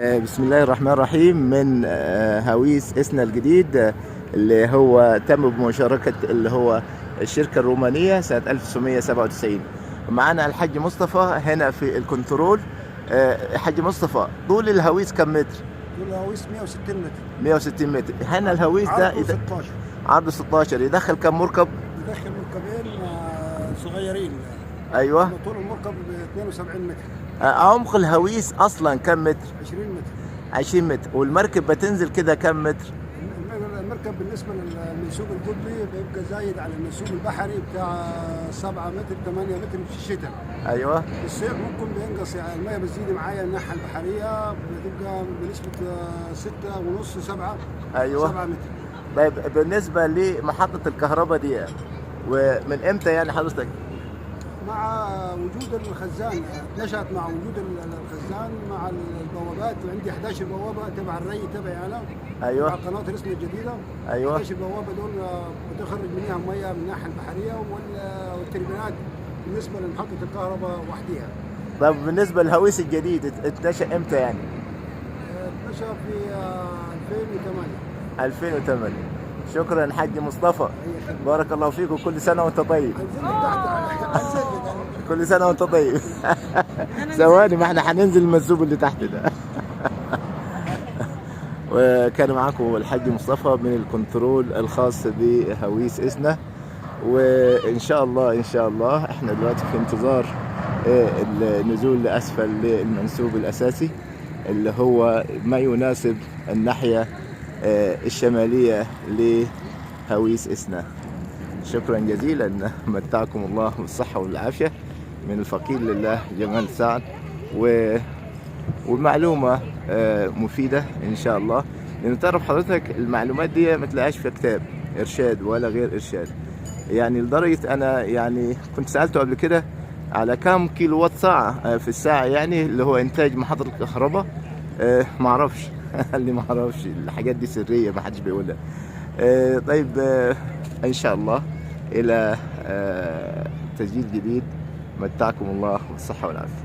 بسم الله الرحمن الرحيم من هويس إسنا الجديد، اللي هو تم بمشاركة اللي هو الشركة الرومانية سنة 1997. معانا الحاج مصطفى هنا في الكنترول. حاج مصطفى، طول الهويس كم متر؟ طول الهويس 160 متر. 160 متر. هنا الهويس ده عرضه 16. عرضه 16. يدخل كم مركب؟ يدخل مركبين صغيرين. ايوه. طول المركب 72 متر. عمق الهويس اصلا كم متر؟ 20 متر. 20 متر. والمركب بتنزل كده كم متر؟ المركب بالنسبه للمنسوب القطبي بيبقى زايد على المنسوب البحري بتاع 7 متر 8 متر في الشتاء. ايوه. في الصيف ممكن بينقص، يعني الميه بتزيد معايا الناحيه البحريه بتبقى بنسبه 6.5 7. ايوه 7 متر. طيب، بالنسبة لمحطة الكهرباء دي ومن امتى يعني حضرتك؟ مع وجود الخزان، نشأت مع وجود الخزان مع البوابات. عندي 11 بوابة تبع الري تبعي أنا. ايوه. مع قناة الاسم الجديدة. ايوه. 11 بوابة دول بتخرج منها مياه من الناحية البحرية والتربينات بالنسبة لمحطة الكهرباء وحدها. طب بالنسبة للهويس الجديد اتنشأ امتى يعني؟ نشأ في 2008. 2008. شكرا حاج مصطفى، بارك الله فيك، وكل سنة وانت طيب. كل سنة وانت طيب. ثواني، ما احنا هننزل المنسوب اللي تحت ده. وكان معاكم الحاج مصطفى من الكنترول الخاص بهويس إسنا. وإن شاء الله إن شاء الله احنا دلوقتي في انتظار النزول لأسفل للمنسوب الأساسي، اللي هو ما يناسب الناحية الشمالية لهويس إسنا. شكرا جزيلا، متعكم الله بالصحة والعافية من الفقير لله جمال سعد. ومعلومة مفيدة إن شاء الله، لأن تعرف حضرتك المعلومات دي ما تلاقيهاش في كتاب إرشاد ولا غير إرشاد. يعني لدرجة أنا يعني كنت سألته قبل كده على كم كيلو وات ساعة في الساعة، يعني اللي هو إنتاج محطة الكهرباء. معرفش. قال لي معرفش، الحاجات دي سرية ما حدش بيقولها. طيب، إن شاء الله إلى تسجيل جديد. متعكم الله بالصحة والعافية.